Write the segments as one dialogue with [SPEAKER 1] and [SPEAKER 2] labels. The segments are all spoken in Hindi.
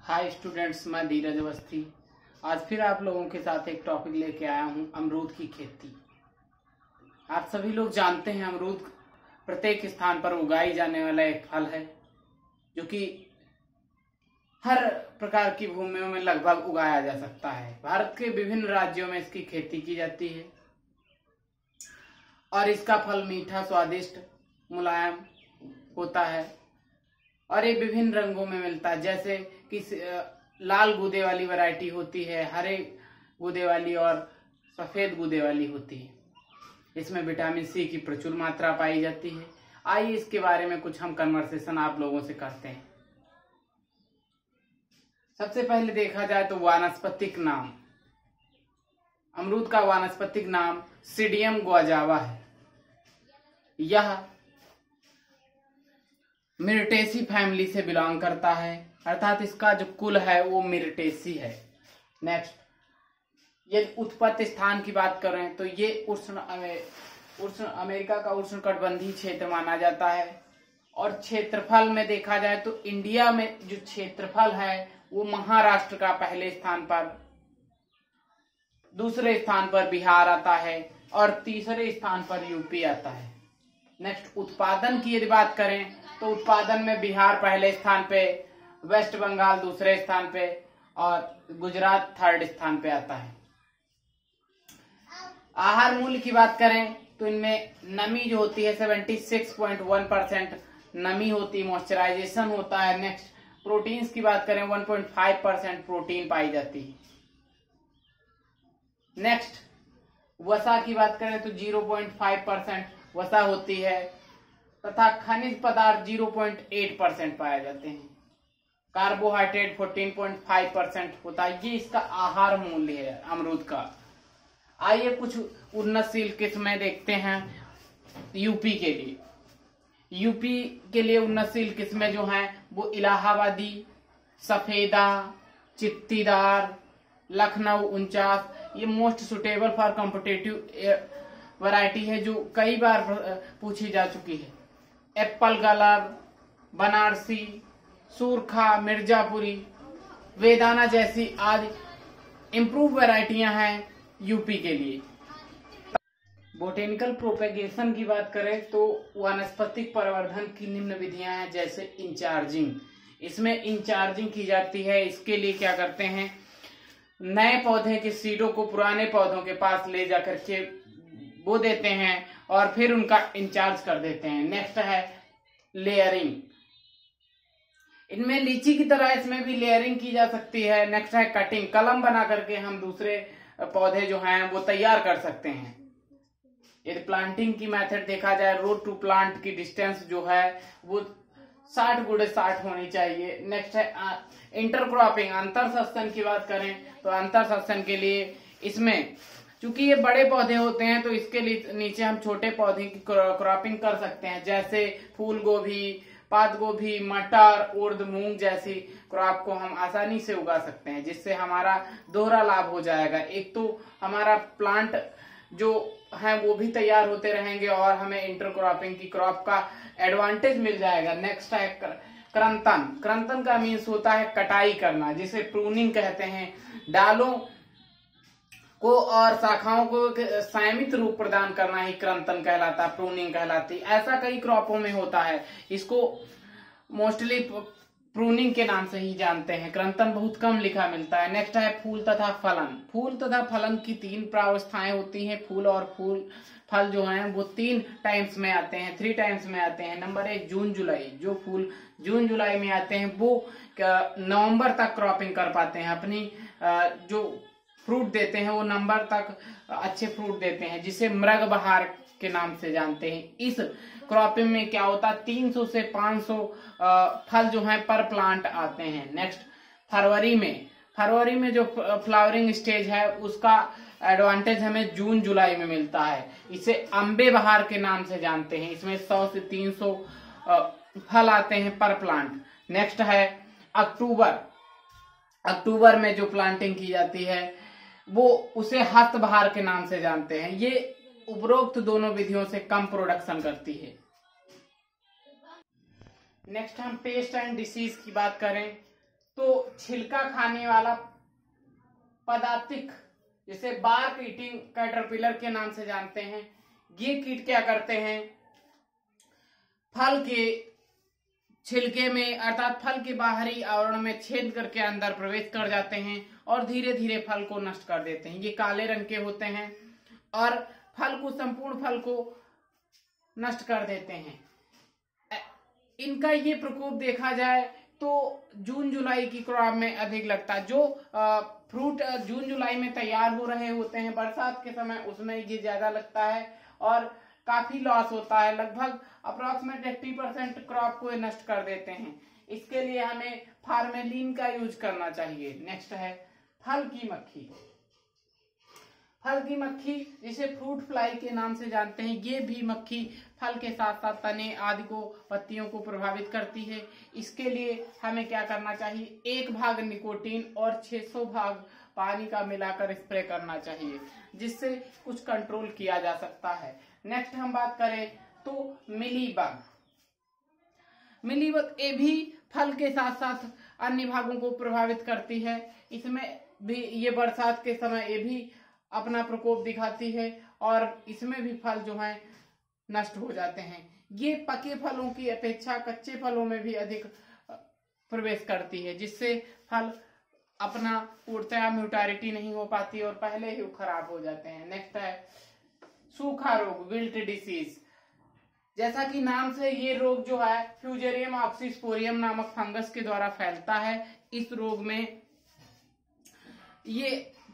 [SPEAKER 1] हाय स्टूडेंट्स, मैं धीरज अवस्थी आज फिर आप लोगों के साथ एक टॉपिक लेके आया हूं, अमरूद की खेती। आप सभी लोग जानते हैं अमरूद प्रत्येक स्थान पर उगाई जाने वाला एक फल है जो कि हर प्रकार की भूमियों में लगभग उगाया जा सकता है। भारत के विभिन्न राज्यों में इसकी खेती की जाती है और इसका फल मीठा, स्वादिष्ट, मुलायम होता है और ये विभिन्न रंगों में मिलता है, जैसे कि लाल गूदे वाली वैरायटी होती है, हरे गूदे वाली और सफेद गूदे वाली होती है। इसमें विटामिन सी की प्रचुर मात्रा पाई जाती है। आइए इसके बारे में कुछ हम कन्वर्सेशन आप लोगों से करते हैं। सबसे पहले देखा जाए तो वानस्पतिक नाम, अमरूद का वानस्पतिक नाम सीडियम गुआजावा है। यह मिर्टेसी फैमिली से बिलोंग करता है, अर्थात इसका जो कुल है वो मिर्टेसी है। नेक्स्ट, यदि उत्पत्ति स्थान की बात करें तो ये उष्ण अमेरिका का उष्णकटिबंधीय क्षेत्र माना जाता है और क्षेत्रफल में देखा जाए तो इंडिया में जो क्षेत्रफल है वो महाराष्ट्र का पहले स्थान पर, दूसरे स्थान पर बिहार आता है और तीसरे स्थान पर यूपी आता है। नेक्स्ट, उत्पादन की यदि बात करें तो उत्पादन में बिहार पहले स्थान पे, वेस्ट बंगाल दूसरे स्थान पे और गुजरात थर्ड स्थान पे आता है। आहार मूल्य की बात करें तो इनमें नमी जो होती है 76.1% नमी होती है, मॉइस्चराइजेशन होता है। नेक्स्ट, प्रोटीन्स की बात करें 1.5% प्रोटीन पाई जाती है। नेक्स्ट, वसा की बात करें तो 0.5% वसा होती है तथा खनिज पदार्थ 0.8% पाए जाते हैं। कार्बोहाइड्रेट 14.5% होता है। ये इसका आहार मूल्य है अमरूद का। आइए कुछ उन्नतशील किस्में देखते हैं यूपी के लिए। यूपी के लिए उन्नतशील किस्में जो हैं वो इलाहाबादी, सफेदा, चित्तीदार, लखनऊ 49, ये most suitable for competitive variety है जो कई बार पूछी जा चुकी है। एप्पल कलर, बनारसी, सूरखा, मिर्जापुरी, वेदाना जैसी आदि इम्प्रूव वैरायटियां हैं यूपी के लिए। बोटेनिकल प्रोपेगेशन की बात करें तो वानस्पतिक प्रवर्धन की निम्न विधियां हैं, जैसे इंचार्जिंग। इसमें इंचार्जिंग की जाती है। इसके लिए क्या करते हैं, नए पौधे के सीडों को पुराने पौधों के पास ले जाकर के बो देते हैं और फिर उनका इंचार्ज कर देते हैं। नेक्स्ट है लेयरिंग। इनमें लीची की तरह इसमें भी लेयरिंग की जा सकती है। नेक्स्ट है कटिंग, कलम बना करके हम दूसरे पौधे जो हैं वो तैयार कर सकते हैं। यदि प्लांटिंग की मेथड देखा जाए, रोड टू प्लांट की डिस्टेंस जो है वो 60x60 होनी चाहिए। नेक्स्ट है इंटरक्रॉपिंग, अंतर सस्सन की बात करें तो अंतर सस्सन के लिए इसमें चूंकि ये बड़े पौधे होते हैं तो इसके नीचे हम छोटे पौधे की क्रॉपिंग कर सकते हैं, जैसे फूल गोभी, पात गोभी, मटर, उर्द, मूंग जैसी क्रॉप को हम आसानी से उगा सकते हैं, जिससे हमारा दोहरा लाभ हो जाएगा। एक तो हमारा प्लांट जो है वो भी तैयार होते रहेंगे और हमें इंटरक्रॉपिंग की क्रॉप का एडवांटेज मिल जाएगा। नेक्स्ट है क्रंतन। क्रंतन का मीन्स होता है कटाई करना, जिसे प्रूनिंग कहते हैं। डालों को और शाखाओं को संयमित रूप प्रदान करना ही क्रंतन कहलाता, प्रूनिंग कहलाती। ऐसा कई क्रॉपों में होता है, इसको मोस्टली प्रूनिंग के नाम से ही जानते हैं। क्रंतन बहुत कम लिखा मिलता है। नेक्स्ट है फूल तथा फलन। फूल तथा फलन की 3 प्रावस्थाएं होती हैं। फूल और फल जो हैं वो 3 टाइम्स में आते हैं, 3 टाइम्स में आते हैं। नंबर 1 जून जुलाई। जो फूल जून जुलाई में आते हैं वो नवंबर तक क्रॉपिंग कर पाते हैं। अपनी जो फ्रूट देते हैं वो नवंबर तक अच्छे फ्रूट देते हैं, जिसे मृग बहार के नाम से जानते हैं। इस क्रॉपिंग में क्या होता है, 300 से 500 फल जो हैं पर प्लांट आते हैं। नेक्स्ट, फरवरी में जो फ्लावरिंग स्टेज है उसका एडवांटेज हमें जून जुलाई में मिलता है। इसे अम्बे बहार के नाम से जानते हैं। इसमें 100 से 300 फल आते हैं पर प्लांट। नेक्स्ट है अक्टूबर में जो प्लांटिंग की जाती है वो उसे हस्त बहार के नाम से जानते हैं। ये उपरोक्त दोनों विधियों से कम प्रोडक्शन करती है। नेक्स्ट हम पेस्ट एंड डिसीज की बात करें तो छिलका खाने वाला पदातिक, जिसे बार्क ईटिंग कैटरपिलर के नाम से जानते हैं, ये कीट क्या करते हैं, फल के छिलके में अर्थात फल के बाहरी आवरण में छेद करके अंदर प्रवेश कर जाते हैं और धीरे धीरे फल को नष्ट कर देते हैं। ये काले रंग के होते हैं और संपूर्ण फल को नष्ट कर देते हैं। इनका ये प्रकोप देखा जाए तो जून जुलाई की क्रॉप में अधिक लगता है। जो फ्रूट जून जुलाई में तैयार हो रहे होते हैं बरसात के समय, उसमें ये ज्यादा लगता है और काफी लॉस होता है। लगभग अप्रोक्सीमेट 80% क्रॉप को नष्ट कर देते हैं। इसके लिए हमें फार्मेलिन का यूज करना चाहिए। नेक्स्ट है फल की मक्खी। फल की मक्खी जिसे फ्रूट फ्लाई के नाम से जानते हैं, ये भी मक्खी फल के साथ साथ तने आदि को, पत्तियों को प्रभावित करती है। इसके लिए हमें क्या करना चाहिए, 1 भाग निकोटीन और 600 भाग पानी का मिलाकर स्प्रे करना चाहिए, जिससे कुछ कंट्रोल किया जा सकता है। नेक्स्ट हम बात करें तो मिलीबग। मिलीबग ये भी फल के साथ साथ अन्य भागों को प्रभावित करती है। इसमें भी ये बरसात के समय ये भी अपना प्रकोप दिखाती है और इसमें भी फल जो है नष्ट हो जाते हैं। ये पके फलों की अपेक्षा कच्चे फलों में भी अधिक प्रवेश करती है, जिससे फल अपना पूर्णतया मैच्योरिटी नहीं हो पाती और पहले ही खराब हो जाते हैं। नेक्स्ट है सूखा रोग, विल्ट डिसीज। जैसा कि नाम से ये रोग जो है फ्यूजेरियम ऑक्सीस्पोरियम नामक फंगस के द्वारा फैलता है। इस रोग में ये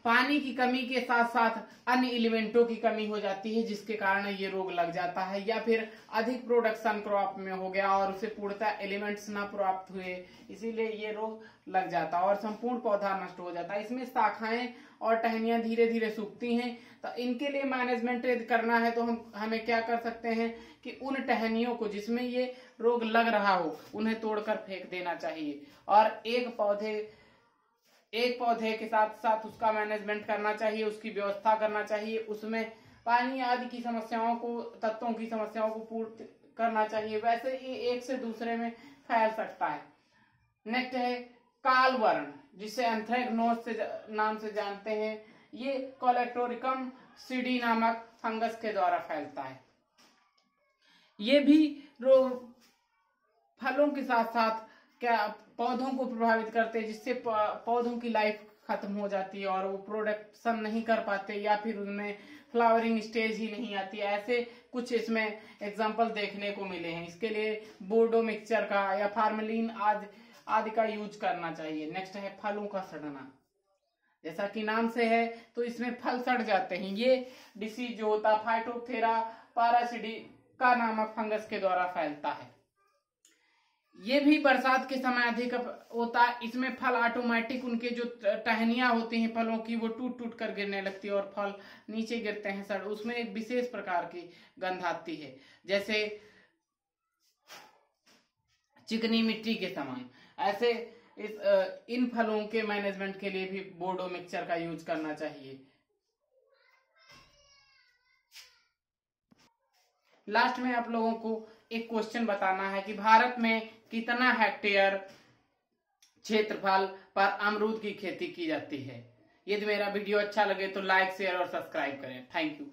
[SPEAKER 1] पानी की कमी के साथ साथ अन्य एलिमेंटों की कमी हो जाती है, जिसके कारण ये रोग लग जाता है, या फिर अधिक प्रोडक्शन क्रॉप में हो गया और उसे पूर्णतः एलिमेंट्स ना प्राप्त हुए, इसीलिए ये रोग लग जाता है और संपूर्ण पौधा नष्ट हो जाता है। इसमें शाखाएं और टहनियां धीरे धीरे सूखती हैं। तो इनके लिए मैनेजमेंट यदि करना है तो हमें क्या कर सकते हैं कि उन टहनियों को जिसमें ये रोग लग रहा हो उन्हें तोड़कर फेंक देना चाहिए और एक पौधे के साथ साथ उसका मैनेजमेंट करना चाहिए, उसकी व्यवस्था करना चाहिए, उसमें पानी आदि की समस्याओं को, तत्वों की समस्याओं को पूर्ण करना चाहिए। वैसे ये एक से दूसरे में फैल सकता है। नेक्स्ट है कालवर्ण, जिसे एंथ्रेक्नोज से नाम से जानते हैं। ये कोलेक्टोरिकम सीडी नामक फंगस के द्वारा फैलता है। ये भी रोग फलों के साथ साथ पौधों को प्रभावित करते हैं, जिससे पौधों की लाइफ खत्म हो जाती है और वो प्रोडक्शन नहीं कर पाते या फिर उनमें फ्लावरिंग स्टेज ही नहीं आती। ऐसे कुछ इसमें एग्जांपल देखने को मिले हैं। इसके लिए बोर्डो मिक्सचर का या फार्मेलिन आदि का यूज करना चाहिए। नेक्स्ट है फलों का सड़ना। जैसा कि नाम से है तो इसमें फल सड़ जाते हैं। ये डिसीज जो होता है फाइटोप्थेरा पारासिटिका नामक फंगस के द्वारा फैलता है। ये भी बरसात के समय अधिक होता है। इसमें फल ऑटोमेटिक, उनके जो टहनियां होती हैं फलों की, वो टूट टूट कर गिरने लगती है और फल नीचे गिरते हैं सड़। उसमें एक विशेष प्रकार की गंध आती है, जैसे चिकनी मिट्टी के समान। ऐसे इन फलों के मैनेजमेंट के लिए भी बोर्डो मिक्सचर का यूज करना चाहिए। लास्ट में आप लोगों को एक क्वेश्चन बताना है कि भारत में कितना हेक्टेयर क्षेत्रफल पर अमरूद की खेती की जाती है। यदि मेरा वीडियो अच्छा लगे तो लाइक, शेयर और सब्सक्राइब करें। Thank you.